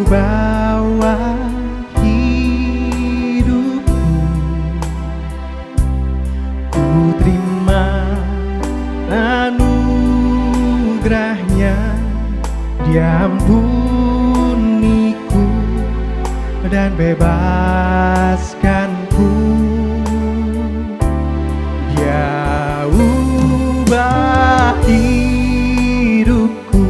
bawa hidupku, ku terima anugerahnya, Dia ampuniku dan bebaskanku. Dia ubah hidupku,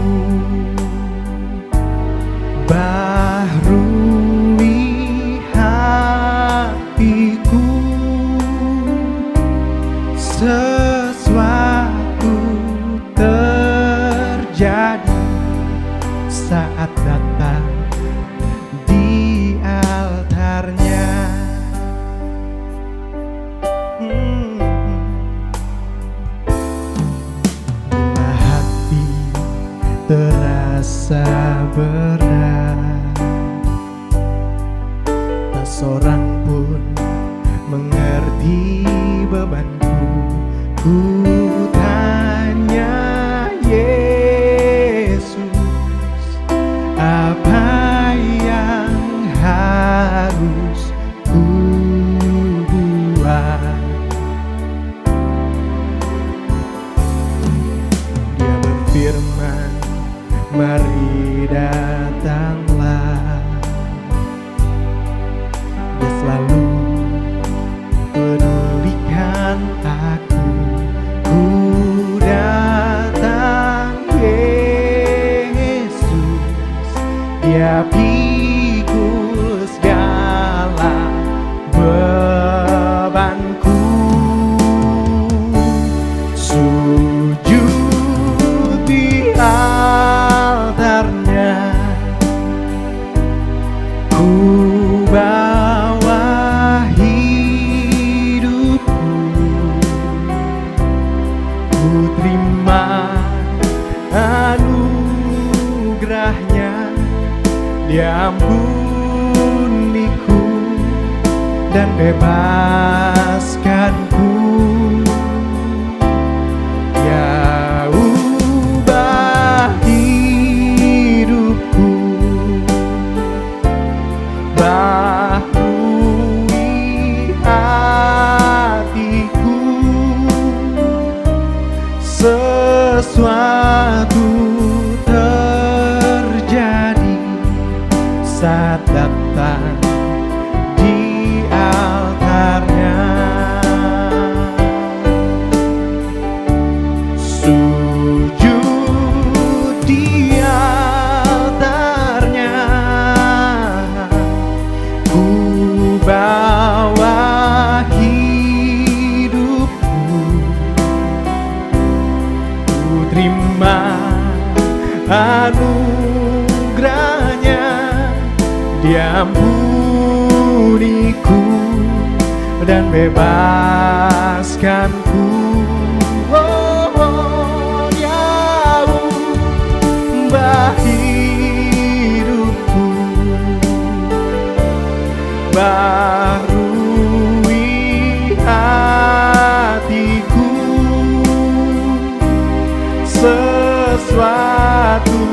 baharui hatiku. Sesuatu terjadi saat datang di altarnya. Bila hati terasa berat, tak seorang pun mengerti bebanku. Ku tanya Yesus, apa yang harus ku buat? Dia berfirman, mari datanglah. Dia selalu pedulikan aku. Ku datang Yesus, Dia pikul segala bebanku. Sujud di altarnya, ku bawa hidupku, ku terima anugerahnya, Dia ampuniku dan bebaskanku. Dia ubah hidupku, baharui hatiku. Sesuatu terjadi saat datang di altarnya. Sujud di altarnya, ku bawa hidupku, ku terima anugerahnya, Dia ampuniku dan bebaskanku. Oh, Dia ubah hidupku, baharui hatiku. Sesuatu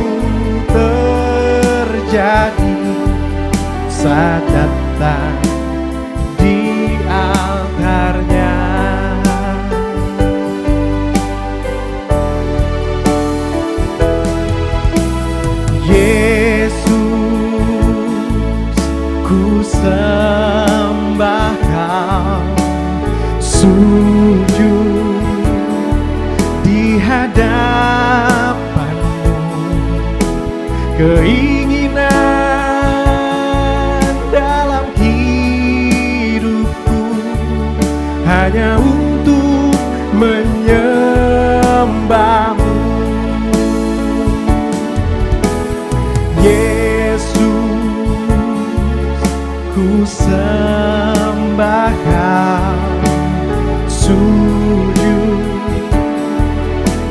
terjadi saat datang di altarnya. Yesus, ku sembah Kau, sujud di hadapan-Mu. Keinginan dalam hidupku hanya untuk menyembah-Mu. Yesus, ku sembah Kau, sujud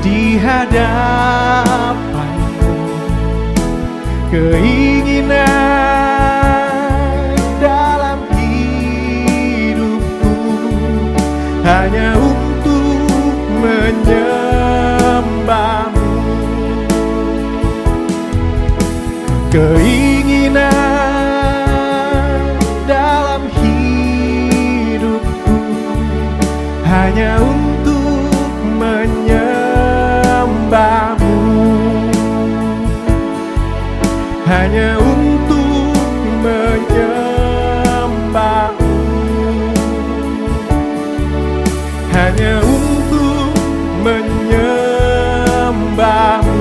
di hadapan-Mu. Keinginan dalam hidupku hanya untuk menyembah-Mu. Keinginan hanya untuk menyembah-Mu, hanya untuk menyembah-Mu.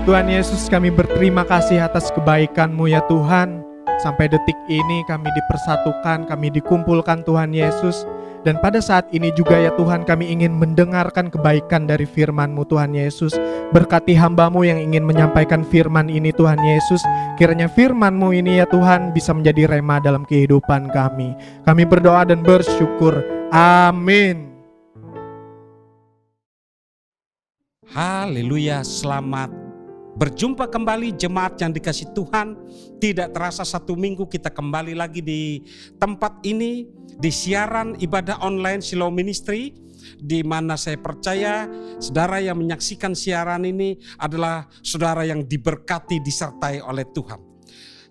Tuhan Yesus, kami berterima kasih atas kebaikan-Mu ya Tuhan. Sampai detik ini kami dipersatukan, kami dikumpulkan Tuhan Yesus. Dan pada saat ini juga ya Tuhan, kami ingin mendengarkan kebaikan dari firman-Mu Tuhan Yesus. Berkati hamba-Mu yang ingin menyampaikan firman ini Tuhan Yesus. Kiranya firman-Mu ini ya Tuhan bisa menjadi rema dalam kehidupan kami. Kami berdoa dan bersyukur. Amin. Haleluya, selamat berjumpa kembali jemaat yang dikasih Tuhan. Tidak terasa 1 minggu kita kembali lagi di tempat ini, di siaran ibadah online Shiloh Ministry, di mana saya percaya saudara yang menyaksikan siaran ini adalah saudara yang diberkati, disertai oleh Tuhan.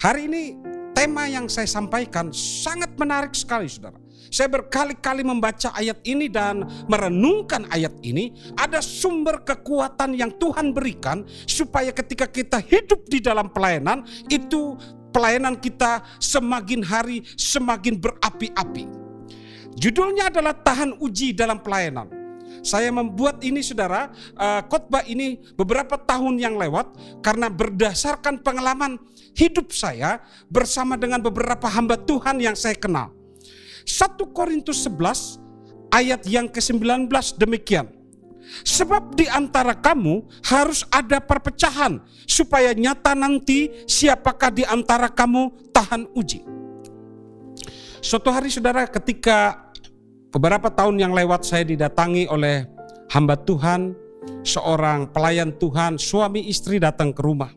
Hari ini tema yang saya sampaikan sangat menarik sekali saudara. Saya berkali-kali membaca ayat ini dan merenungkan ayat ini. Ada sumber kekuatan yang Tuhan berikan supaya ketika kita hidup di dalam pelayanan, itu pelayanan kita semakin hari semakin berapi-api. Judulnya adalah tahan uji dalam pelayanan. Saya membuat ini saudara, khotbah ini beberapa tahun yang lewat karena berdasarkan pengalaman hidup saya bersama dengan beberapa hamba Tuhan yang saya kenal. 1 Korintus 11 ayat yang ke-19 demikian. Sebab di antara kamu harus ada perpecahan, supaya nyata nanti siapakah di antara kamu tahan uji. Suatu hari saudara, ketika beberapa tahun yang lewat saya didatangi oleh hamba Tuhan, seorang pelayan Tuhan, suami istri datang ke rumah.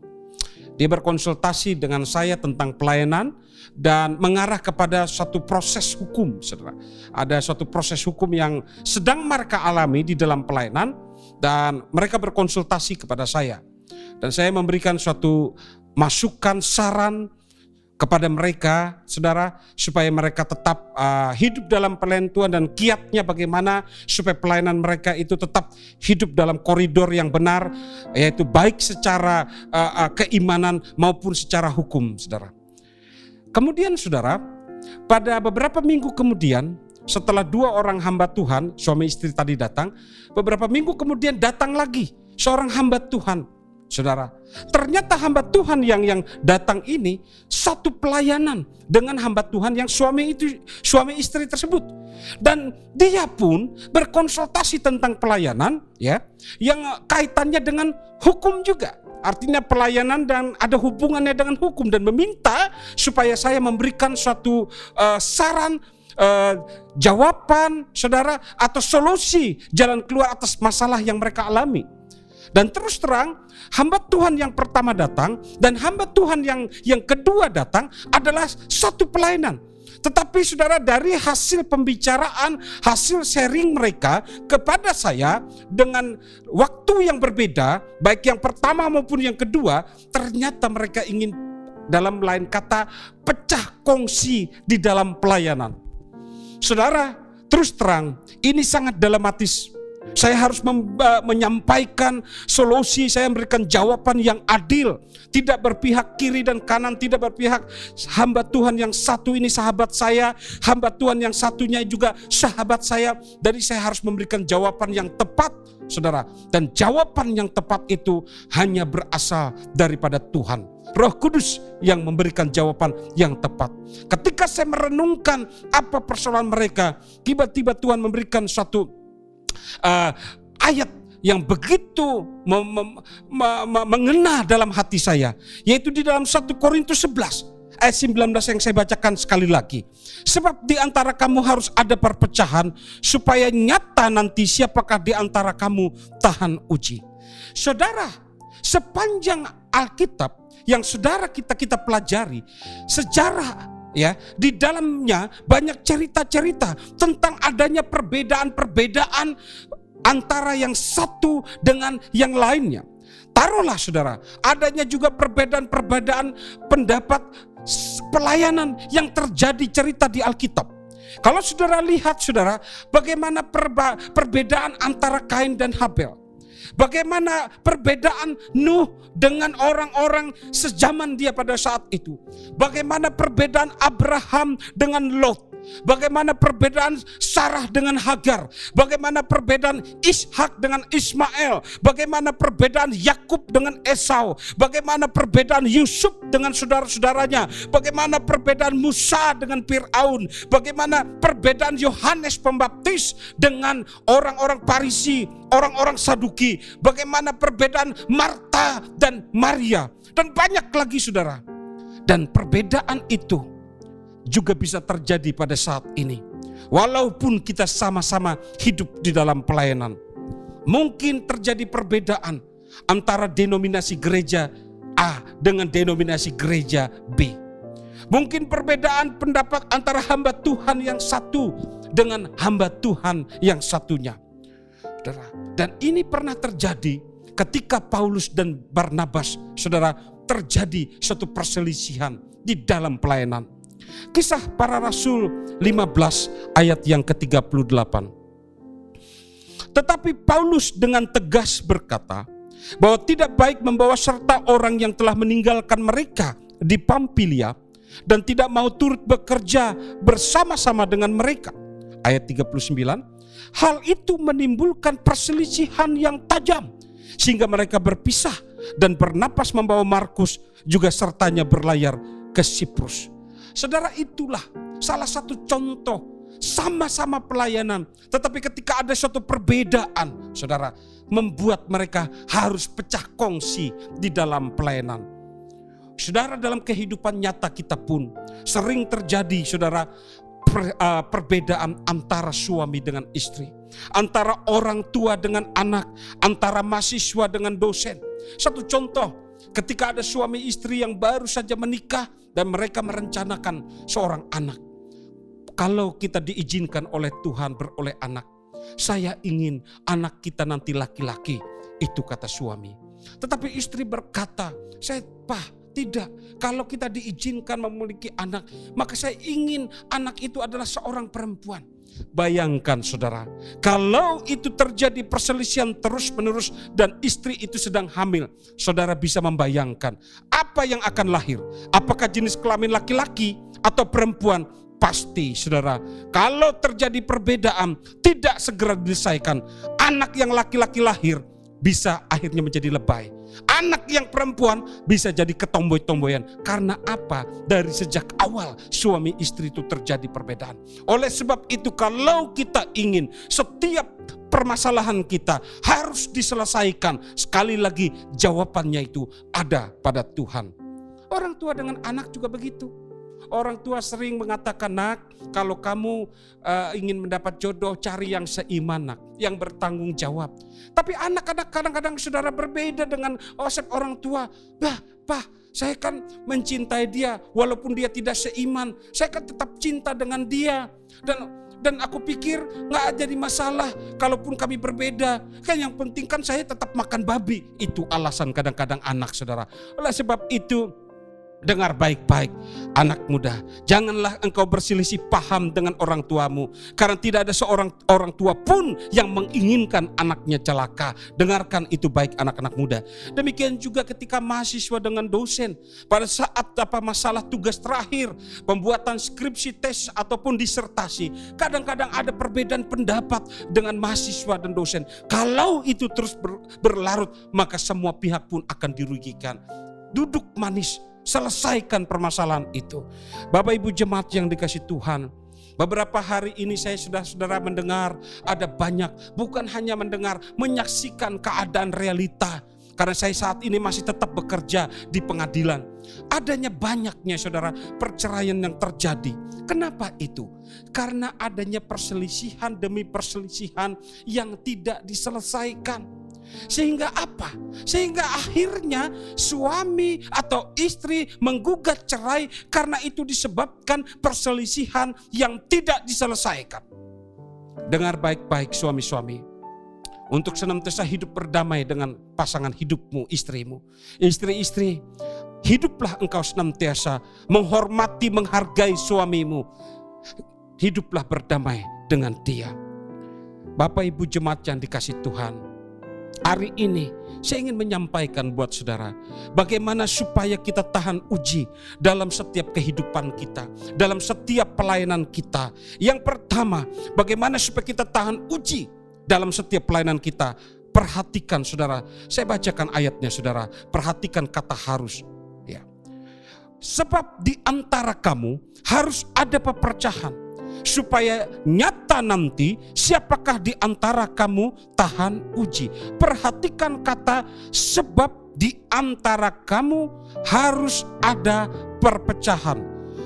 Dia berkonsultasi dengan saya tentang pelayanan dan mengarah kepada suatu proses hukum, saudara. Ada suatu proses hukum yang sedang mereka alami di dalam pelayanan dan mereka berkonsultasi kepada saya. Dan saya memberikan suatu masukan, saran kepada mereka, saudara, supaya mereka tetap hidup dalam pelayanan Tuhan dan kiatnya bagaimana supaya pelayanan mereka itu tetap hidup dalam koridor yang benar, yaitu baik secara keimanan maupun secara hukum, saudara. Kemudian saudara, pada beberapa minggu kemudian, setelah 2 orang hamba Tuhan, suami istri tadi datang, beberapa minggu kemudian datang lagi seorang hamba Tuhan. Saudara, ternyata hamba Tuhan yang datang ini satu pelayanan dengan hamba Tuhan yang suami istri tersebut. Dan dia pun berkonsultasi tentang pelayanan ya, yang kaitannya dengan hukum juga. Artinya pelayanan dan ada hubungannya dengan hukum, dan meminta supaya saya memberikan suatu saran, jawaban saudara, atau solusi jalan keluar atas masalah yang mereka alami. Dan terus terang, hamba Tuhan yang pertama datang dan hamba Tuhan yang kedua datang adalah satu pelayanan. Tetapi saudara, dari hasil pembicaraan, hasil sharing mereka kepada saya dengan waktu yang berbeda, baik yang pertama maupun yang kedua, ternyata mereka ingin, dalam lain kata, pecah kongsi di dalam pelayanan. Saudara, terus terang, ini sangat dilematis. Saya harus menyampaikan solusi, saya memberikan jawaban yang adil, tidak berpihak kiri dan kanan, tidak berpihak hamba Tuhan yang satu ini sahabat saya, hamba Tuhan yang satunya juga sahabat saya. Jadi saya harus memberikan jawaban yang tepat, saudara. Dan jawaban yang tepat itu hanya berasal daripada Tuhan. Roh Kudus yang memberikan jawaban yang tepat. Ketika saya merenungkan apa persoalan mereka, tiba-tiba Tuhan memberikan suatu ayat yang begitu mengena dalam hati saya, yaitu di dalam 1 Korintus 11 ayat 19 yang saya bacakan sekali lagi. Sebab di antara kamu harus ada perpecahan, supaya nyata nanti siapakah di antara kamu tahan uji. Saudara, sepanjang Alkitab yang saudara kita pelajari, sejarah ya, di dalamnya banyak cerita-cerita tentang adanya perbedaan-perbedaan antara yang satu dengan yang lainnya. Taruhlah saudara, adanya juga perbedaan-perbedaan pendapat pelayanan yang terjadi cerita di Alkitab. Kalau saudara lihat saudara, bagaimana perbedaan antara Kain dan Habel. Bagaimana perbedaan Nuh dengan orang-orang sejaman dia pada saat itu. Bagaimana perbedaan Abraham dengan Lot. Bagaimana perbedaan Sarah dengan Hagar. Bagaimana perbedaan Ishak dengan Ismail. Bagaimana perbedaan Yakub dengan Esau. Bagaimana perbedaan Yusuf dengan saudara-saudaranya. Bagaimana perbedaan Musa dengan Fir'aun. Bagaimana perbedaan Yohanes Pembaptis dengan orang-orang Farisi, orang-orang Saduki. Bagaimana perbedaan Marta dan Maria. Dan banyak lagi saudara. Dan perbedaan itu juga bisa terjadi pada saat ini. Walaupun kita sama-sama hidup di dalam pelayanan, mungkin terjadi perbedaan antara denominasi gereja A dengan denominasi gereja B. Mungkin perbedaan pendapat antara hamba Tuhan yang satu dengan hamba Tuhan yang satunya. Dan ini pernah terjadi ketika Paulus dan Barnabas, saudara, terjadi suatu perselisihan di dalam pelayanan. Kisah Para Rasul 15 ayat yang ke-38. Tetapi Paulus dengan tegas berkata bahwa tidak baik membawa serta orang yang telah meninggalkan mereka di Pamfilia dan tidak mau turut bekerja bersama-sama dengan mereka. Ayat 39. Hal itu menimbulkan perselisihan yang tajam sehingga mereka berpisah dan Barnabas membawa Markus juga sertanya berlayar ke Siprus. Saudara, itulah salah satu contoh sama-sama pelayanan, tetapi ketika ada suatu perbedaan, saudara, membuat mereka harus pecah kongsi di dalam pelayanan. Saudara, dalam kehidupan nyata kita pun sering terjadi, saudara, perbedaan antara suami dengan istri, antara orang tua dengan anak, antara mahasiswa dengan dosen. Satu contoh, ketika ada suami istri yang baru saja menikah dan mereka merencanakan seorang anak. Kalau kita diizinkan oleh Tuhan beroleh anak, saya ingin anak kita nanti laki-laki, itu kata suami. Tetapi istri berkata, tidak. Kalau kita diizinkan memiliki anak, maka saya ingin anak itu adalah seorang perempuan. Bayangkan saudara, kalau itu terjadi perselisihan terus-menerus dan istri itu sedang hamil, saudara bisa membayangkan apa yang akan lahir. Apakah jenis kelamin laki-laki atau perempuan? Pasti saudara, kalau terjadi perbedaan tidak segera diselesaikan, anak yang laki-laki lahir bisa akhirnya menjadi lebay. Anak yang perempuan bisa jadi ketomboy-tomboyan. Karena apa? Dari sejak awal suami istri itu terjadi perbedaan. Oleh sebab itu kalau kita ingin setiap permasalahan kita harus diselesaikan, sekali lagi jawabannya itu ada pada Tuhan. Orang tua dengan anak juga begitu. Orang tua sering mengatakan, nak, kalau kamu ingin mendapat jodoh, cari yang seiman, nak, yang bertanggung jawab. Tapi anak-anak kadang-kadang saudara berbeda dengan konsep orang tua. Pak, saya kan mencintai dia, walaupun dia tidak seiman, saya kan tetap cinta dengan dia. Dan aku pikir gak jadi masalah kalaupun kami berbeda. Kan yang penting kan saya tetap makan babi. Itu alasan kadang-kadang anak saudara. Oleh sebab itu, dengar baik-baik anak muda, janganlah engkau berselisih paham dengan orang tuamu, karena tidak ada seorang orang tua pun yang menginginkan anaknya celaka. Dengarkan itu baik anak-anak muda. Demikian juga ketika mahasiswa dengan dosen, pada saat masalah tugas terakhir, pembuatan skripsi, tes ataupun disertasi, kadang-kadang ada perbedaan pendapat dengan mahasiswa dan dosen. Kalau itu terus berlarut, maka semua pihak pun akan dirugikan. Duduk manis, selesaikan permasalahan itu. Bapak Ibu jemaat yang dikasih Tuhan, beberapa hari ini saya sudah saudara mendengar ada banyak, bukan hanya mendengar, menyaksikan keadaan realita. Karena saya saat ini masih tetap bekerja di pengadilan. Adanya banyaknya saudara perceraian yang terjadi. Kenapa itu? Karena adanya perselisihan demi perselisihan yang tidak diselesaikan. Sehingga apa? Sehingga akhirnya suami atau istri menggugat cerai karena itu disebabkan perselisihan yang tidak diselesaikan. Dengar baik-baik suami-suami, untuk senantiasa hidup berdamai dengan pasangan hidupmu, istrimu. Istri-istri, hiduplah engkau senantiasa menghormati, menghargai suamimu. Hiduplah berdamai dengan dia. Bapak Ibu jemaat yang dikasih Tuhan, Hari ini saya ingin menyampaikan buat saudara, bagaimana supaya kita tahan uji dalam setiap kehidupan kita, dalam setiap pelayanan kita. Yang pertama, bagaimana supaya kita tahan uji dalam setiap pelayanan kita. Perhatikan saudara, saya bacakan ayatnya saudara, perhatikan kata harus. Ya. Sebab di antara kamu harus ada pepercahan, supaya nyata nanti siapakah di antara kamu tahan uji. Perhatikan kata sebab di antara kamu harus ada perpecahan.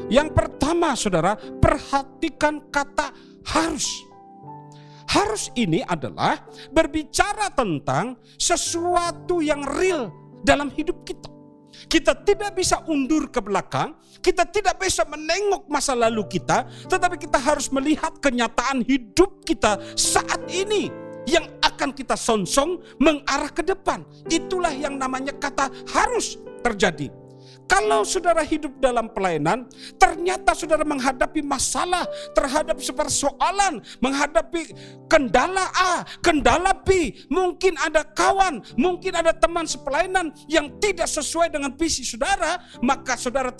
Yang pertama saudara, perhatikan kata harus. Harus ini adalah berbicara tentang sesuatu yang real dalam hidup kita. Kita tidak bisa undur ke belakang, kita tidak bisa menengok masa lalu kita, tetapi kita harus melihat kenyataan hidup kita saat ini yang akan kita songsong mengarah ke depan. Itulah yang namanya kata harus terjadi. Kalau saudara hidup dalam pelayanan, ternyata saudara menghadapi masalah, terhadap persoalan, menghadapi kendala A, kendala B, mungkin ada kawan, mungkin ada teman sepelainan yang tidak sesuai dengan visi saudara, maka saudara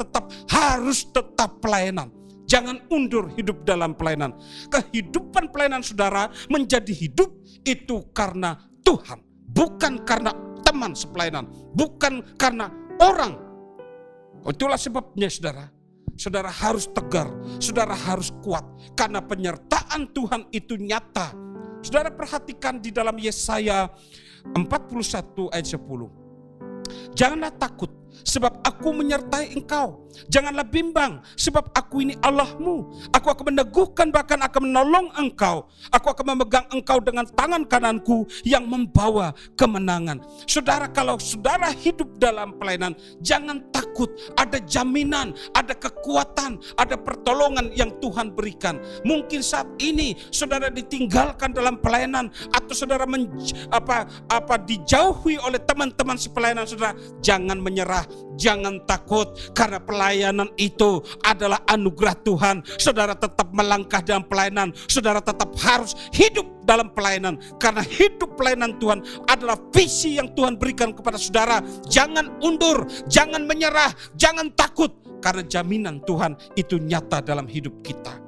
harus tetap pelayanan. Jangan undur hidup dalam pelayanan. Kehidupan pelayanan saudara menjadi hidup itu karena Tuhan, bukan karena teman sepelainan, bukan karena orang. Itulah sebabnya saudara harus tegar, saudara harus kuat, karena penyertaan Tuhan itu nyata. Saudara perhatikan di dalam Yesaya 41 ayat 10. Janganlah takut, sebab aku menyertai engkau. Janganlah bimbang, sebab aku ini Allahmu. Aku akan meneguhkan, bahkan akan menolong engkau. Aku akan memegang engkau dengan tangan kananku yang membawa kemenangan. Saudara, kalau saudara hidup dalam pelayanan, jangan takut. Ada jaminan, ada kekuatan, ada pertolongan yang Tuhan berikan. Mungkin saat ini saudara ditinggalkan dalam pelayanan, atau saudara dijauhi oleh teman-teman sepelayanan saudara. Jangan menyerah, jangan takut, karena pelayanan itu adalah anugerah Tuhan. Saudara tetap melangkah dalam pelayanan, saudara tetap harus hidup dalam pelayanan, karena hidup pelayanan Tuhan adalah visi yang Tuhan berikan kepada saudara. Jangan undur, jangan menyerah, jangan takut, karena jaminan Tuhan itu nyata dalam hidup kita.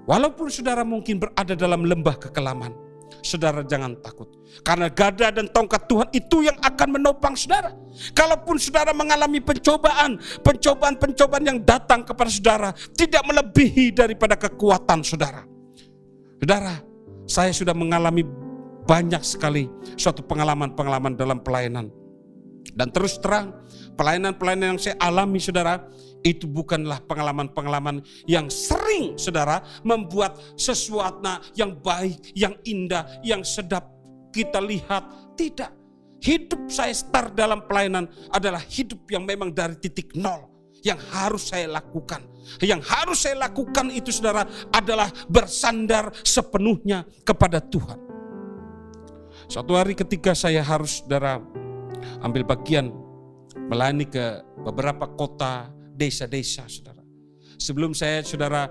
Walaupun saudara mungkin berada dalam lembah kekelaman, saudara jangan takut, karena gada dan tongkat Tuhan itu yang akan menopang saudara. Kalaupun saudara mengalami pencobaan yang datang kepada saudara tidak melebihi daripada kekuatan saudara. Saudara, saya sudah mengalami banyak sekali suatu pengalaman dalam pelayanan. Dan terus terang, pelayanan yang saya alami saudara, itu bukanlah pengalaman yang sering saudara membuat sesuatu yang baik, yang indah, yang sedap kita lihat. Tidak. Hidup saya start dalam pelayanan adalah hidup yang memang dari titik nol. Yang harus saya lakukan. Yang harus saya lakukan itu saudara adalah bersandar sepenuhnya kepada Tuhan. Suatu hari ketika saya harus saudara ambil bagian melayani ke beberapa kota, desa-desa saudara. Sebelum saya saudara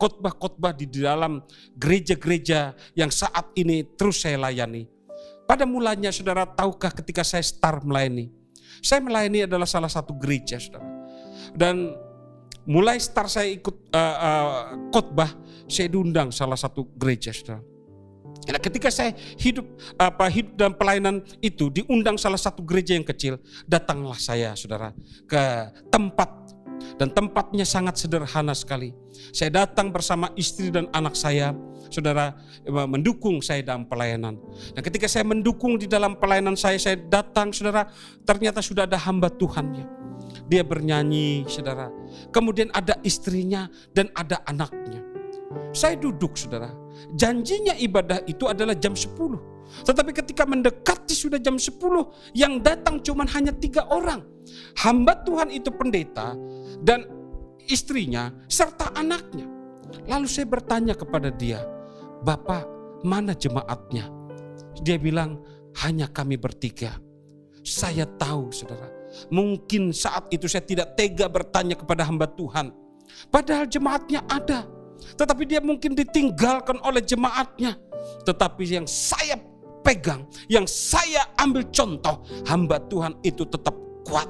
khotbah di dalam gereja-gereja yang saat ini terus saya layani. Pada mulanya saudara, tahukah ketika saya start melayani, saya melayani adalah salah satu gereja saudara. Dan mulai start saya ikut khotbah, saya diundang salah satu gereja saudara. Nah, ketika saya hidup dalam pelayanan itu, diundang salah satu gereja yang kecil, datanglah saya saudara ke tempat, dan tempatnya sangat sederhana sekali. Saya datang bersama istri dan anak saya, saudara, mendukung saya dalam pelayanan. Dan ketika saya mendukung di dalam pelayanan saya datang saudara, ternyata sudah ada hamba Tuhannya. Dia bernyanyi saudara, kemudian ada istrinya dan ada anaknya. Saya duduk saudara, janjinya ibadah itu adalah jam 10. Tetapi ketika mendekati sudah jam 10, yang datang cuma hanya 3 orang. Hamba Tuhan itu pendeta dan istrinya serta anaknya. Lalu saya bertanya kepada dia, "Bapak, mana jemaatnya?" Dia bilang, "Hanya kami bertiga." Saya tahu saudara, mungkin saat itu saya tidak tega bertanya kepada hamba Tuhan. Padahal jemaatnya ada. Tetapi dia mungkin ditinggalkan oleh jemaatnya. Tetapi yang saya pegang, yang saya ambil contoh, hamba Tuhan itu tetap kuat.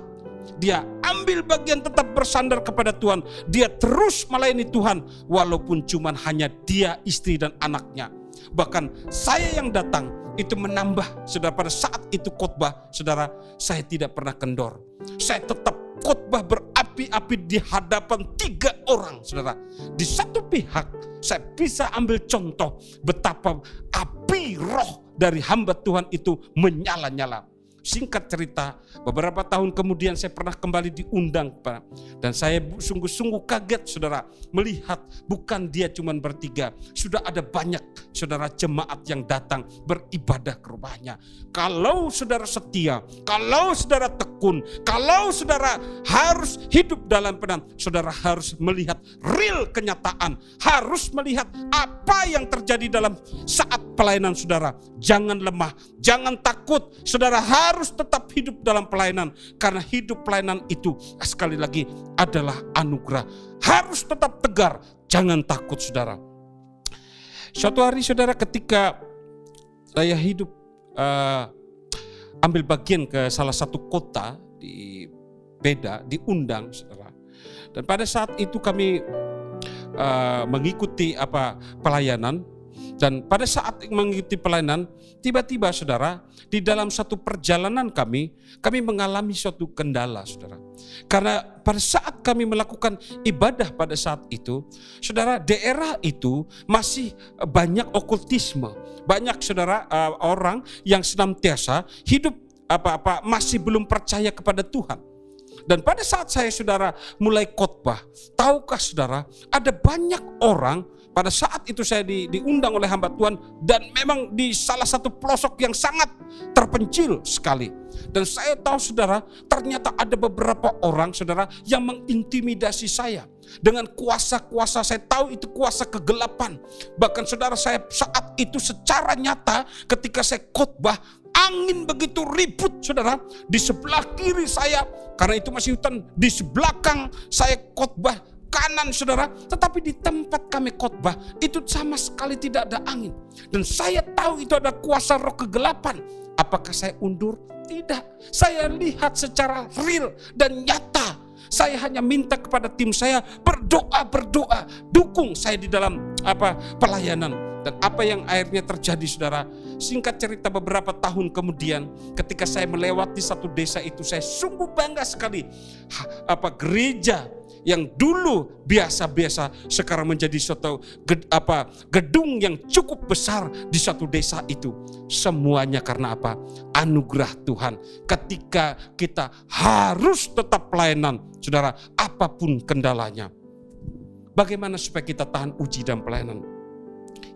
Dia ambil bagian tetap bersandar kepada Tuhan. Dia terus melayani Tuhan walaupun cuman hanya dia, istri dan anaknya. Bahkan saya yang datang itu menambah, saudara, pada saat itu khotbah, saudara, saya tidak pernah kendor. Saya tetap khotbah berapi-api di hadapan 3 orang, saudara. Di satu pihak saya bisa ambil contoh betapa api roh dari hamba Tuhan itu menyala-nyala. Singkat cerita, beberapa tahun kemudian saya pernah kembali diundang, Pak. Dan saya sungguh-sungguh kaget, saudara, melihat bukan dia cuma bertiga. Sudah ada banyak, saudara, jemaat yang datang beribadah ke rumahnya. Kalau saudara setia, kalau saudara tekun, kalau saudara harus hidup dalam penan, saudara harus melihat real kenyataan. Harus melihat apa yang terjadi dalam saat pelayanan saudara. Jangan lemah, jangan takut, saudara harus tetap hidup dalam pelayanan, karena hidup pelayanan itu sekali lagi adalah anugerah. Harus tetap tegar, jangan takut, saudara. Suatu hari, saudara, ketika saya hidup ambil bagian ke salah satu kota di Beda, diundang, saudara. Dan pada saat itu kami mengikuti pelayanan. Dan pada saat mengikuti pelayanan, tiba-tiba, saudara, di dalam satu perjalanan kami mengalami suatu kendala, saudara. Karena pada saat kami melakukan ibadah pada saat itu, saudara, daerah itu masih banyak okultisme. Banyak, saudara, orang yang senantiasa hidup masih belum percaya kepada Tuhan. Dan pada saat saya, saudara, mulai khotbah, tahukah saudara, ada banyak orang. Pada saat itu saya diundang oleh hamba Tuhan, dan memang di salah satu pelosok yang sangat terpencil sekali. Dan saya tahu, saudara, ternyata ada beberapa orang, saudara, yang mengintimidasi saya dengan kuasa-kuasa. Saya tahu itu kuasa kegelapan. Bahkan, saudara, saya saat itu secara nyata ketika saya khotbah, angin begitu ribut, saudara, di sebelah kiri saya, karena itu masih hutan, di belakang saya khotbah kanan, saudara, tetapi di tempat kami khotbah itu sama sekali tidak ada angin. Dan saya tahu itu ada kuasa roh kegelapan. Apakah saya undur? Tidak. Saya lihat secara real dan nyata. Saya hanya minta kepada tim saya berdoa, dukung saya di dalam pelayanan. Dan apa yang akhirnya terjadi, saudara, singkat cerita, beberapa tahun kemudian ketika saya melewati satu desa itu, saya sungguh bangga sekali. Gereja yang dulu biasa-biasa sekarang menjadi suatu gedung yang cukup besar di satu desa itu. Semuanya karena apa? Anugerah Tuhan. Ketika kita harus tetap pelayanan, saudara, apapun kendalanya. Bagaimana supaya kita tahan uji dan pelayanan?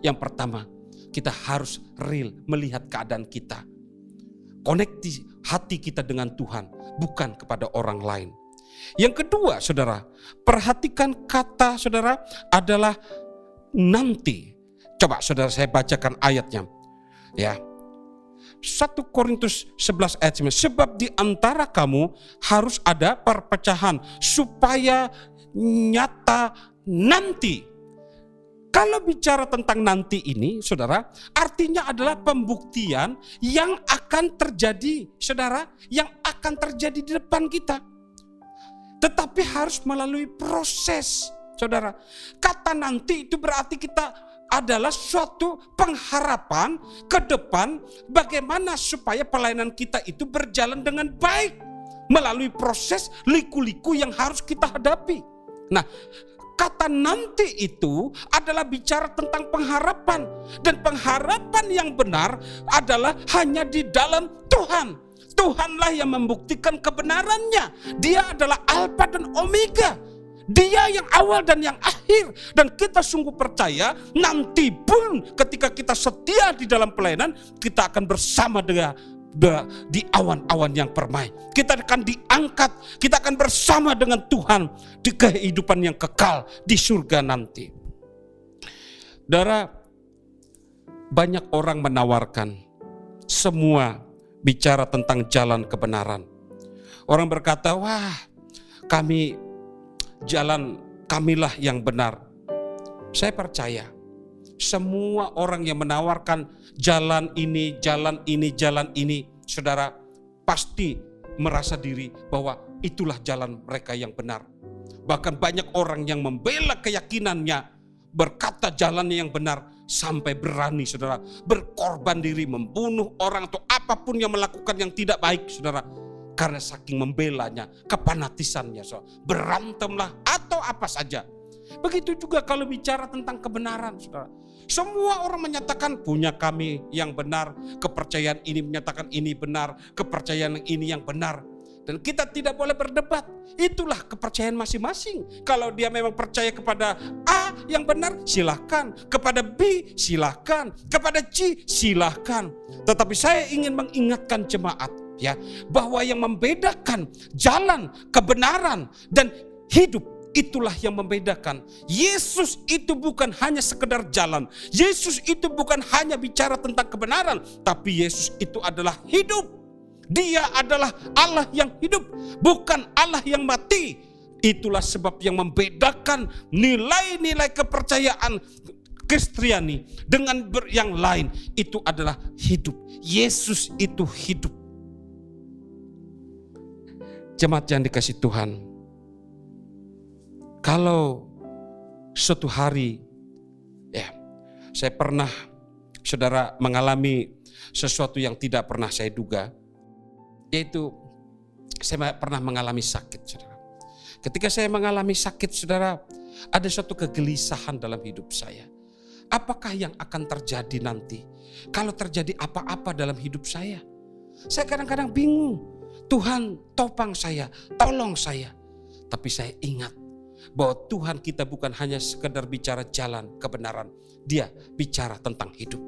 Yang pertama, kita harus real melihat keadaan kita. Konekti hati kita dengan Tuhan, bukan kepada orang lain. Yang kedua, saudara, perhatikan kata, saudara, adalah nanti. Coba, saudara, saya bacakan ayatnya. Ya. 1 Korintus 11 ayat 9. Sebab di antara kamu harus ada perpecahan supaya nyata nanti. Kalau bicara tentang nanti ini, saudara, artinya adalah pembuktian yang akan terjadi, saudara, yang akan terjadi di depan kita. Tetapi harus melalui proses, saudara. Kata nanti itu berarti kita adalah suatu pengharapan ke depan bagaimana supaya pelayanan kita itu berjalan dengan baik melalui proses liku-liku yang harus kita hadapi. Nah, kata nanti itu adalah bicara tentang pengharapan, dan pengharapan yang benar adalah hanya di dalam Tuhan. Tuhanlah yang membuktikan kebenarannya. Dia adalah Alfa dan Omega. Dia yang awal dan yang akhir. Dan kita sungguh percaya nanti pun ketika kita setia di dalam pelayanan, kita akan bersama dengan di awan-awan yang permai. Kita akan diangkat, kita akan bersama dengan Tuhan di kehidupan yang kekal di surga nanti. Saudara, banyak orang menawarkan semua bicara tentang jalan kebenaran. Orang berkata, wah, kamilah yang benar. Saya percaya Semua orang yang menawarkan jalan ini, jalan ini, jalan ini, saudara, pasti merasa diri bahwa itulah jalan mereka yang benar. Bahkan banyak orang yang membela keyakinannya, berkata jalannya yang benar, sampai berani, saudara, berkorban diri, membunuh orang atau apapun yang melakukan yang tidak baik, saudara. Karena saking membelanya, kefanatisannya, saudara. Berantemlah atau apa saja. Begitu juga kalau bicara tentang kebenaran, saudara. Semua orang menyatakan punya kami yang benar, kepercayaan ini menyatakan ini benar, kepercayaan ini yang benar. Dan kita tidak boleh berdebat. Itulah kepercayaan masing-masing. Kalau dia memang percaya kepada A yang benar, silahkan. Kepada B, silahkan. Kepada C, silahkan. Tetapi saya ingin mengingatkan jemaat, ya, bahwa yang membedakan jalan, kebenaran, dan hidup, itulah yang membedakan. Yesus itu bukan hanya sekedar jalan. Yesus itu bukan hanya bicara tentang kebenaran. Tapi Yesus itu adalah hidup. Dia adalah Allah yang hidup, bukan Allah yang mati. Itulah sebab yang membedakan nilai-nilai kepercayaan Kristiani dengan yang lain. Itu adalah hidup. Yesus itu hidup. Jemaat yang dikasih Tuhan, kalau suatu hari, ya, saya pernah, saudara, mengalami sesuatu yang tidak pernah saya duga, yaitu saya pernah mengalami sakit, saudara. Ketika saya mengalami sakit, saudara, ada suatu kegelisahan dalam hidup saya. Apakah yang akan terjadi nanti kalau terjadi apa-apa dalam hidup saya? Saya kadang-kadang bingung. Tuhan, topang saya, tolong saya. Tapi saya ingat bahwa Tuhan kita bukan hanya sekedar bicara jalan kebenaran. Dia bicara tentang hidup.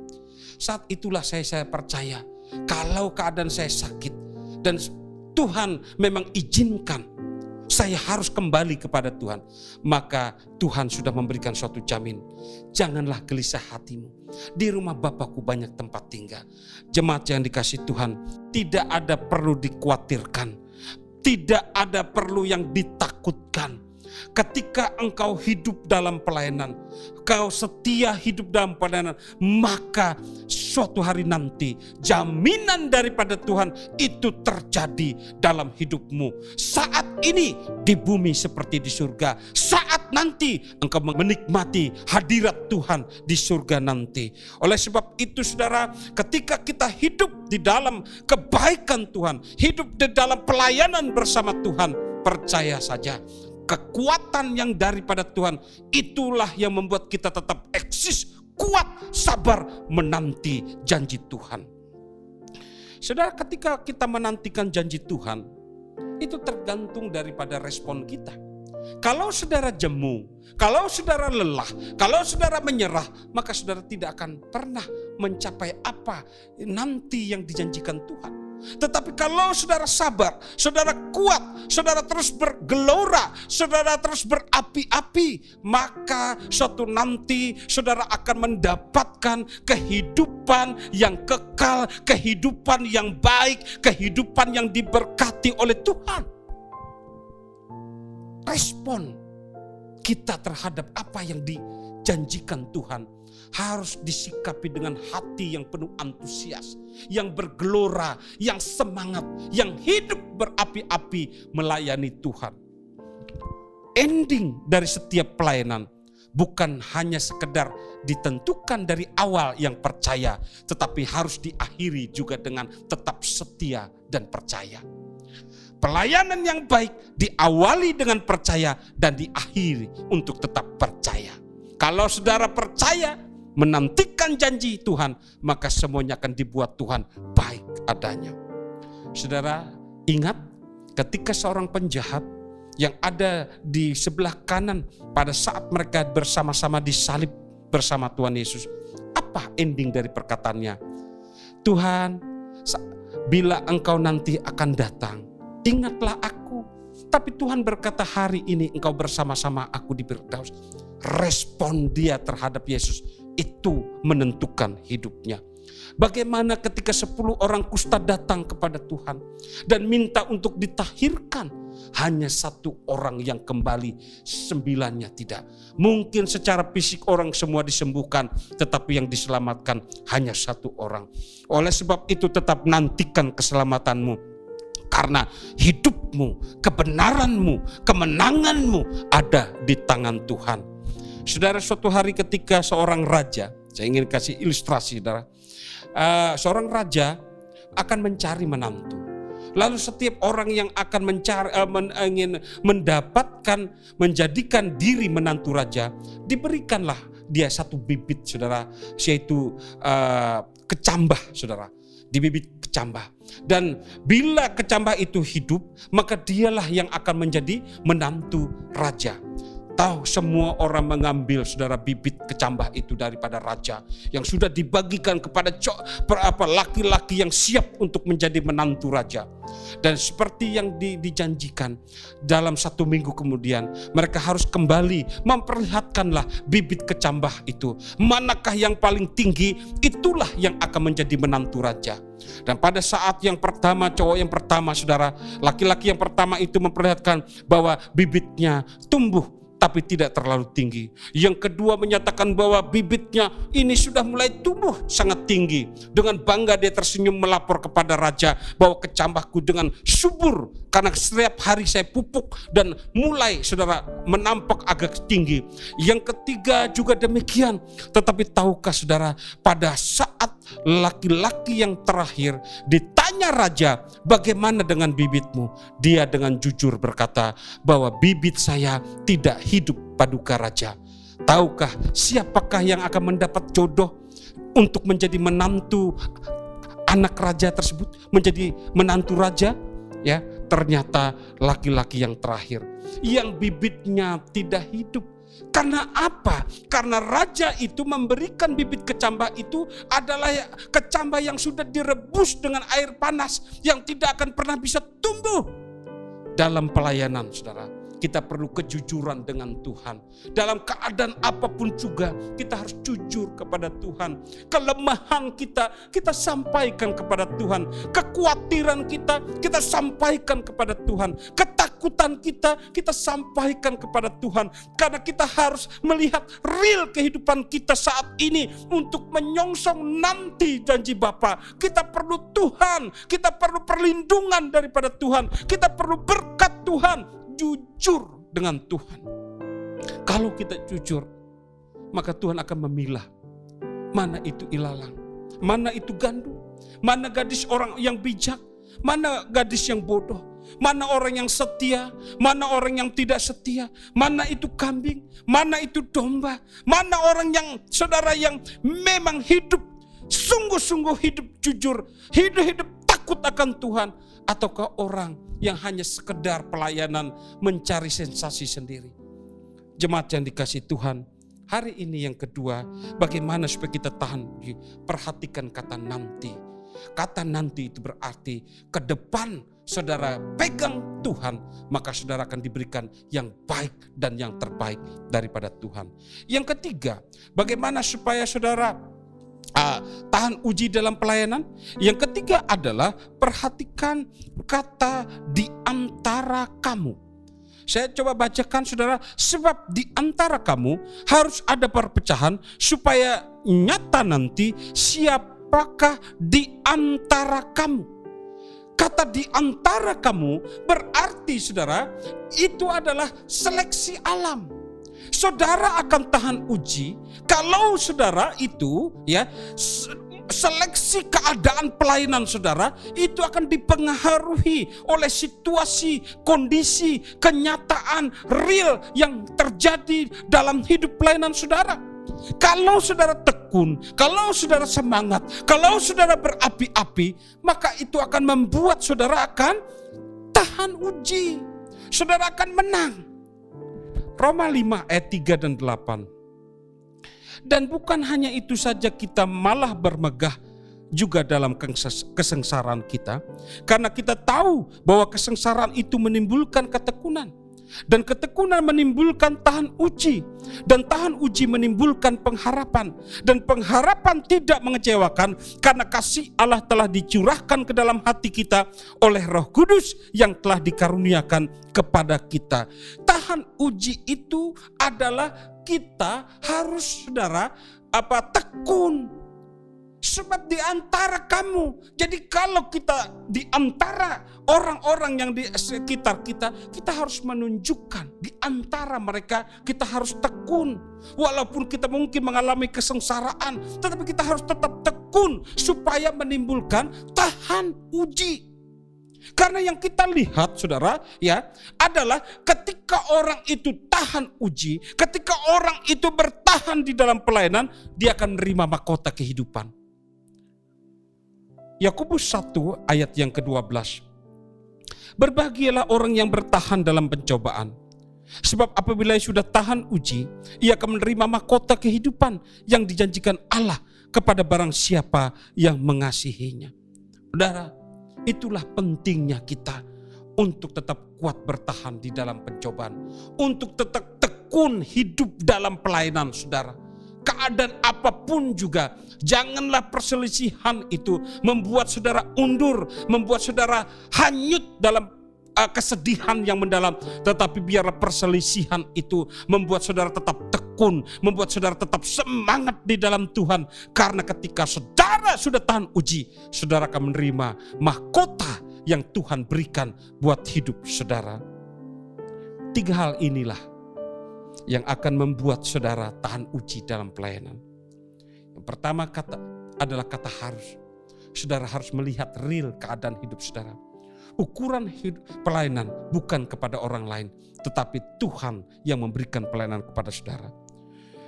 Saat itulah saya percaya kalau keadaan saya sakit dan Tuhan memang izinkan saya harus kembali kepada Tuhan, maka Tuhan sudah memberikan suatu jamin. Janganlah gelisah hatimu. Di rumah Bapakku banyak tempat tinggal. Jemaat yang dikasih Tuhan, tidak ada perlu dikhawatirkan. Tidak ada perlu yang ditakutkan. Ketika engkau hidup dalam pelayanan, kau setia hidup dalam pelayanan, maka suatu hari nanti jaminan daripada Tuhan itu terjadi dalam hidupmu. Saat ini di bumi seperti di surga. Saat nanti engkau menikmati hadirat Tuhan di surga nanti. Oleh sebab itu, saudara, ketika kita hidup di dalam kebaikan Tuhan, hidup di dalam pelayanan bersama Tuhan, percaya saja, kekuatan yang daripada Tuhan itulah yang membuat kita tetap eksis, kuat, sabar menanti janji Tuhan. Saudara, ketika kita menantikan janji Tuhan, itu tergantung daripada respon kita. Kalau saudara jemu, kalau saudara lelah, kalau saudara menyerah, maka saudara tidak akan pernah mencapai apa nanti yang dijanjikan Tuhan. Tetapi kalau saudara sabar, saudara kuat, saudara terus bergelora, saudara terus berapi-api, maka suatu nanti saudara akan mendapatkan kehidupan yang kekal, kehidupan yang baik, kehidupan yang diberkati oleh Tuhan. Respon kita terhadap apa yang dijanjikan Tuhan harus disikapi dengan hati yang penuh antusias, yang bergelora, yang semangat, yang hidup berapi-api melayani Tuhan. Ending dari setiap pelayanan bukan hanya sekedar ditentukan dari awal yang percaya, tetapi harus diakhiri juga dengan tetap setia dan percaya. Pelayanan yang baik diawali dengan percaya dan diakhiri untuk tetap percaya. Kalau saudara percaya, menantikan janji Tuhan, maka semuanya akan dibuat Tuhan baik adanya. Saudara, ingat ketika seorang penjahat yang ada di sebelah kanan pada saat mereka bersama-sama disalib bersama Tuhan Yesus, apa ending dari perkataannya? Tuhan, bila engkau nanti akan datang, ingatlah aku. Tapi Tuhan berkata, hari ini engkau bersama-sama aku di Firdaus. Respon dia terhadap Yesus itu menentukan hidupnya. Bagaimana ketika 10 orang kusta datang kepada Tuhan dan minta untuk ditahirkan, hanya 1 orang yang kembali, 9-nya tidak. Mungkin secara fisik orang semua disembuhkan, tetapi yang diselamatkan hanya 1 orang. Oleh sebab itu tetap nantikan keselamatanmu, karena hidupmu, kebenaranmu, kemenanganmu ada di tangan Tuhan. Saudara, suatu hari ketika seorang raja, saya ingin kasih ilustrasi, saudara. Seorang raja akan mencari menantu. Lalu setiap orang yang akan ingin mendapatkan, menjadikan diri menantu raja, diberikanlah dia 1 bibit, saudara, yaitu kecambah, saudara. Di bibit kecambah. Dan bila kecambah itu hidup, maka dialah yang akan menjadi menantu raja. Tahu semua orang mengambil, saudara, bibit kecambah itu daripada raja yang sudah dibagikan kepada laki-laki yang siap untuk menjadi menantu raja. Dan seperti yang dijanjikan, dalam 1 minggu kemudian mereka harus kembali memperlihatkanlah bibit kecambah itu. Manakah yang paling tinggi, itulah yang akan menjadi menantu raja. Dan pada saat yang pertama, cowok yang pertama, saudara, laki-laki yang pertama itu memperlihatkan bahwa bibitnya tumbuh tapi tidak terlalu tinggi. Yang kedua menyatakan bahwa bibitnya ini sudah mulai tumbuh sangat tinggi. Dengan bangga dia tersenyum melapor kepada raja bahwa kecambahku dengan subur, karena setiap hari saya pupuk dan mulai, saudara, menampak agak tinggi. Yang ketiga juga demikian. Tetapi tahukah, saudara, pada saat laki-laki yang terakhir ditanya raja, bagaimana dengan bibitmu? Dia dengan jujur berkata bahwa bibit saya tidak hidup paduka raja. Tahukah siapakah yang akan mendapat jodoh untuk menjadi menantu anak raja tersebut, menjadi menantu raja? Ya, ternyata laki-laki yang terakhir yang bibitnya tidak hidup. Karena apa? Karena raja itu memberikan bibit kecambah itu adalah kecambah yang sudah direbus dengan air panas, yang tidak akan pernah bisa tumbuh. Dalam pelayanan, saudara, kita perlu kejujuran dengan Tuhan. Dalam keadaan apapun juga kita harus jujur kepada Tuhan. Kelemahan kita sampaikan kepada Tuhan. Kekhawatiran kita sampaikan kepada Tuhan. Ketakutan kita sampaikan kepada Tuhan. Karena kita harus melihat real kehidupan kita saat ini untuk menyongsong nanti janji Bapa. Kita perlu Tuhan, kita perlu perlindungan daripada Tuhan, kita perlu berkat Tuhan. Jujur dengan Tuhan. Kalau kita jujur, maka Tuhan akan memilah mana itu ilalang, mana itu gandum, mana gadis orang yang bijak, mana gadis yang bodoh, mana orang yang setia, mana orang yang tidak setia, mana itu kambing, mana itu domba, mana orang yang, saudara, yang memang hidup sungguh-sungguh, hidup jujur, hidup takut akan Tuhan, ataukah orang yang hanya sekedar pelayanan mencari sensasi sendiri. Jemaat yang dikasihi Tuhan, hari ini yang kedua, bagaimana supaya kita tahan, perhatikan kata nanti. Kata nanti itu berarti ke depan saudara pegang Tuhan, maka saudara akan diberikan yang baik dan yang terbaik daripada Tuhan. Yang ketiga, bagaimana supaya saudara tahan uji dalam pelayanan? Yang ketiga adalah perhatikan kata di antara kamu. Saya coba bacakan, saudara, sebab di antara kamu harus ada perpecahan supaya nyata nanti siapakah di antara kamu. Kata di antara kamu berarti, saudara, itu adalah seleksi alam. Saudara akan tahan uji kalau saudara itu, ya, seleksi keadaan pelayanan saudara itu akan dipengaruhi oleh situasi, kondisi, kenyataan real yang terjadi dalam hidup pelayanan saudara. Kalau saudara tekun, kalau saudara semangat, kalau saudara berapi-api, maka itu akan membuat saudara akan tahan uji. Saudara akan menang. Roma 5 ayat 3 dan 8. Dan bukan hanya itu saja, kita malah bermegah juga dalam kesengsaraan kita. Karena kita tahu bahwa kesengsaraan itu menimbulkan ketekunan. Dan ketekunan menimbulkan tahan uji. Dan tahan uji menimbulkan pengharapan. Dan pengharapan tidak mengecewakan karena kasih Allah telah dicurahkan ke dalam hati kita oleh Roh Kudus yang telah dikaruniakan kepada kita. Tahan uji itu adalah kita harus, saudara, tekun. Sebab di antara kamu, jadi kalau kita di antara orang-orang yang di sekitar kita, kita harus menunjukkan di antara mereka kita harus tekun. Walaupun kita mungkin mengalami kesengsaraan, tetapi kita harus tetap tekun supaya menimbulkan tahan uji. Karena yang kita lihat, saudara, ya, adalah ketika orang itu tahan uji, ketika orang itu bertahan di dalam pelayanan, dia akan menerima mahkota kehidupan. Yakobus 1 ayat yang ke-12. Berbahagialah orang yang bertahan dalam pencobaan. Sebab apabila ia sudah tahan uji, ia akan menerima mahkota kehidupan yang dijanjikan Allah kepada barang siapa yang mengasihinya. Saudara, itulah pentingnya kita untuk tetap kuat bertahan di dalam pencobaan. Untuk tetap tekun hidup dalam pelayanan, saudara. Keadaan apapun juga, janganlah perselisihan itu membuat saudara undur, membuat saudara hanyut dalam kesedihan yang mendalam. Tetapi biarlah perselisihan itu membuat saudara tetap tekun, membuat saudara tetap semangat di dalam Tuhan. Karena ketika saudara sudah tahan uji, saudara akan menerima mahkota yang Tuhan berikan buat hidup saudara. 3 hal inilah yang akan membuat saudara tahan uji dalam pelayanan. Yang pertama adalah kata harus. Saudara harus melihat real keadaan hidup saudara. Ukuran hidup pelayanan bukan kepada orang lain, tetapi Tuhan yang memberikan pelayanan kepada saudara.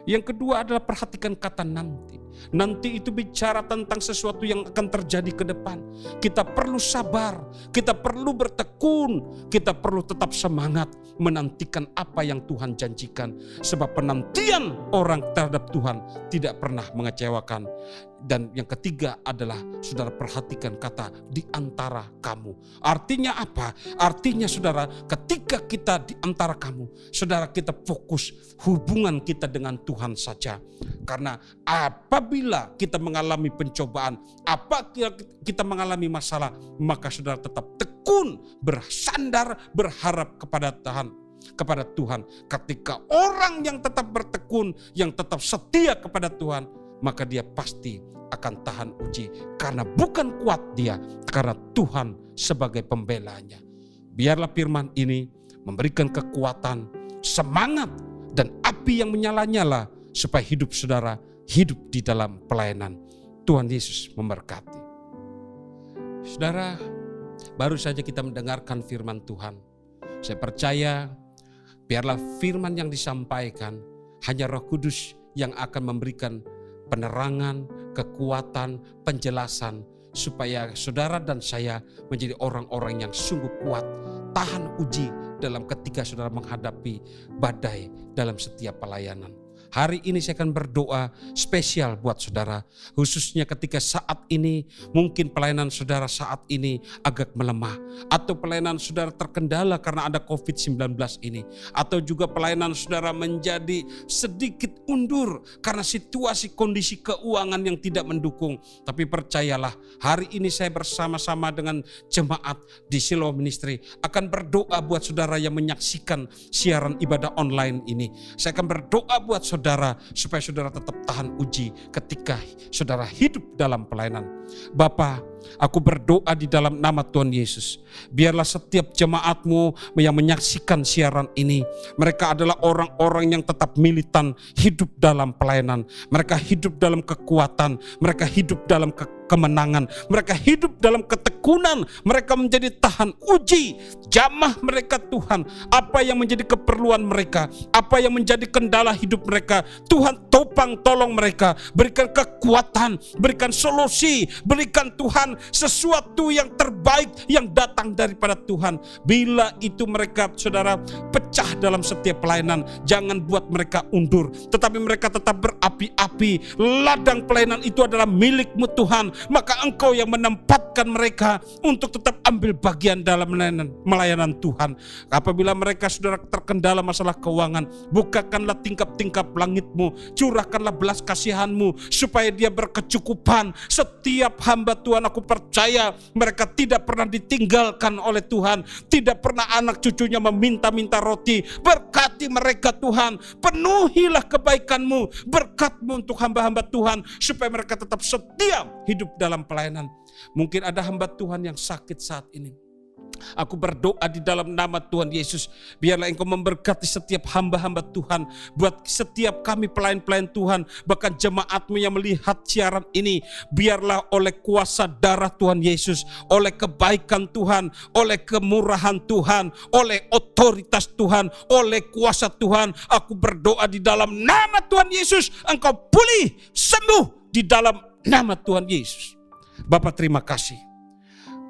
Yang kedua adalah perhatikan kata nanti. Nanti itu bicara tentang sesuatu yang akan terjadi ke depan. Kita perlu sabar, kita perlu bertekun, kita perlu tetap semangat menantikan apa yang Tuhan janjikan. Sebab penantian orang terhadap Tuhan tidak pernah mengecewakan. Dan yang ketiga adalah saudara perhatikan kata di antara kamu. Artinya apa? Artinya saudara, ketika kita di antara kamu, saudara, kita fokus hubungan kita dengan Tuhan saja. Karena apabila kita mengalami pencobaan, kita mengalami masalah, maka saudara tetap tekun, bersandar, berharap kepada Tuhan. Ketika orang yang tetap bertekun, yang tetap setia kepada Tuhan, maka dia pasti akan tahan uji. Karena bukan kuat dia, karena Tuhan sebagai pembelanya. Biarlah firman ini memberikan kekuatan, semangat, dan api yang menyala-nyala supaya hidup saudara hidup di dalam pelayanan. Tuhan Yesus memberkati. Saudara, baru saja kita mendengarkan firman Tuhan. Saya percaya biarlah firman yang disampaikan hanya Roh Kudus yang akan memberikan penerangan, kekuatan, penjelasan supaya saudara dan saya menjadi orang-orang yang sungguh kuat, tahan uji dalam ketika saudara menghadapi badai dalam setiap pelayanan. Hari ini saya akan berdoa spesial buat saudara, khususnya ketika saat ini mungkin pelayanan saudara saat ini agak melemah, atau pelayanan saudara terkendala karena ada COVID-19 ini, atau juga pelayanan saudara menjadi sedikit undur karena situasi kondisi keuangan yang tidak mendukung. Tapi percayalah, hari ini saya bersama-sama dengan jemaat di Shiloh Ministry akan berdoa buat saudara yang menyaksikan siaran ibadah online ini. Saya akan berdoa buat saudara supaya saudara tetap tahan uji ketika saudara hidup dalam pelayanan. Bapa, aku berdoa di dalam nama Tuhan Yesus. Biarlah setiap jemaatmu yang menyaksikan siaran ini, mereka adalah orang-orang yang tetap militan hidup dalam pelayanan. Mereka hidup dalam kekuatan, mereka hidup dalam kemenangan, mereka hidup dalam ketekunan, mereka menjadi tahan uji. Jamah mereka Tuhan, apa yang menjadi keperluan mereka, apa yang menjadi kendala hidup mereka, Tuhan topang tolong mereka, berikan kekuatan, berikan solusi, berikan Tuhan sesuatu yang terbaik yang datang daripada Tuhan. Bila itu mereka saudara pecah dalam setiap pelayanan, jangan buat mereka undur, tetapi mereka tetap berapi-api. Ladang pelayanan itu adalah milik-Mu Tuhan, maka Engkau yang menempatkan mereka untuk tetap ambil bagian dalam melayanan Tuhan. Apabila mereka saudara terkendala masalah keuangan, bukakanlah tingkap-tingkap langit-Mu, curahkanlah belas kasihan-Mu supaya dia berkecukupan. Setiap hamba Tuhan, aku percaya mereka tidak pernah ditinggalkan oleh Tuhan, tidak pernah anak cucunya meminta-minta roti. Berkati mereka Tuhan, penuhilah kebaikan-Mu, berkat-Mu untuk hamba-hamba Tuhan, supaya mereka tetap setia hidup dalam pelayanan. Mungkin ada hamba Tuhan yang sakit saat ini. Aku berdoa di dalam nama Tuhan Yesus, biarlah Engkau memberkati setiap hamba-hamba Tuhan, buat setiap kami pelayan-pelayan Tuhan, bahkan jemaat-Mu yang melihat siaran ini, biarlah oleh kuasa darah Tuhan Yesus, oleh kebaikan Tuhan, oleh kemurahan Tuhan, oleh otoritas Tuhan, oleh kuasa Tuhan, aku berdoa di dalam nama Tuhan Yesus, Engkau pulih, sembuh di dalam nama Tuhan Yesus. Bapa, terima kasih.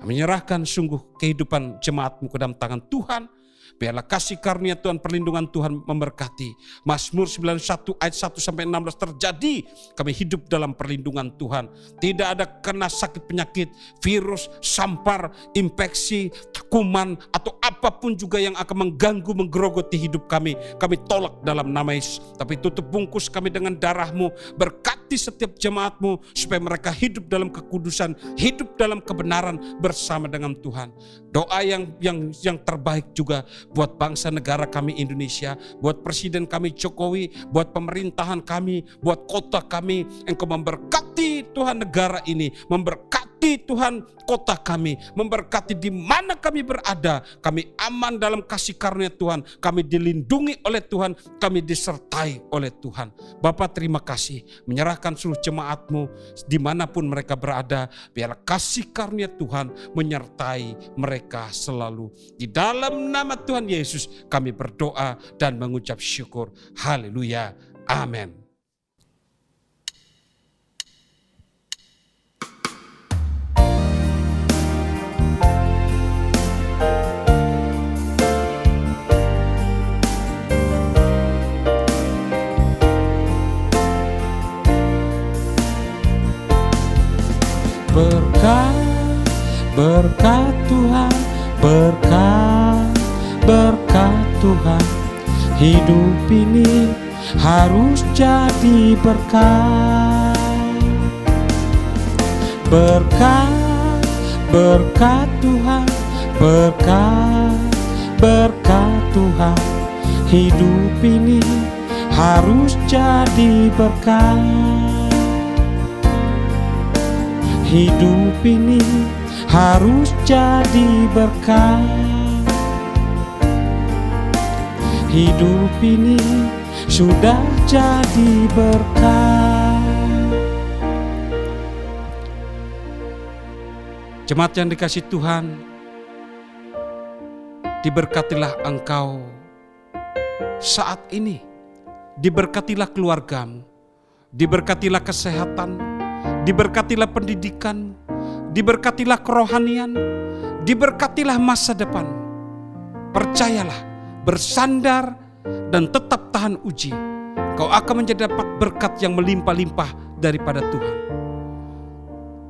Menyerahkan sungguh kehidupan jemaat-Mu ke dalam tangan Tuhan. Biarlah kasih karunia Tuhan, perlindungan Tuhan memberkati. Mazmur 91 ayat 1-16 terjadi. Kami hidup dalam perlindungan Tuhan. Tidak ada kena sakit penyakit, virus, sampar, infeksi, kuman, atau apapun juga yang akan mengganggu, menggerogoti hidup kami. Kami tolak dalam nama Yesus. Tapi tutup bungkus kami dengan darah-Mu. Berkati setiap jemaat-Mu supaya mereka hidup dalam kekudusan, hidup dalam kebenaran bersama dengan Tuhan. Doa yang terbaik juga buat bangsa negara kami Indonesia, buat presiden kami Jokowi, buat pemerintahan kami, buat kota kami. Engkau memberkati Tuhan negara ini, memberkati Tuhan kota kami, memberkati di mana kami berada. Kami aman dalam kasih karunia Tuhan, kami dilindungi oleh Tuhan, kami disertai oleh Tuhan. Bapa, terima kasih, menyerahkan seluruh jemaat-Mu dimanapun mereka berada. Biarlah kasih karunia Tuhan menyertai mereka selalu. Di dalam nama Tuhan Yesus kami berdoa dan mengucap syukur. Haleluya. Amin. Berkat Tuhan, berkat Tuhan, hidup ini harus jadi berkat. Berkat Tuhan, berkat Tuhan, hidup ini harus jadi berkat. Hidup ini harus jadi berkat. Hidup ini sudah jadi berkat. Jemaat yang dikasihi Tuhan, diberkatilah engkau saat ini. Diberkatilah keluargamu, diberkatilah kesehatan, diberkatilah pendidikan, diberkatilah kerohanian, diberkatilah masa depan. Percayalah, bersandar dan tetap tahan uji. Kau akan menjadi dapat berkat yang melimpah-limpah daripada Tuhan.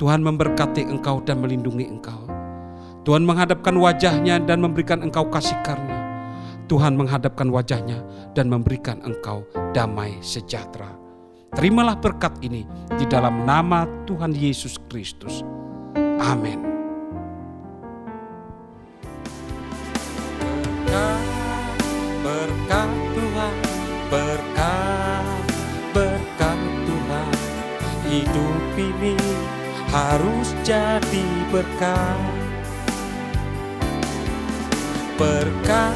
Tuhan memberkati engkau dan melindungi engkau. Tuhan menghadapkan wajahnya dan memberikan engkau kasih karunia. Tuhan menghadapkan wajahnya dan memberikan engkau damai sejahtera. Terimalah berkat ini di dalam nama Tuhan Yesus Kristus. Amin. Berkat Tuhan, berkat Tuhan, hidup ini harus jadi berkat. Berkat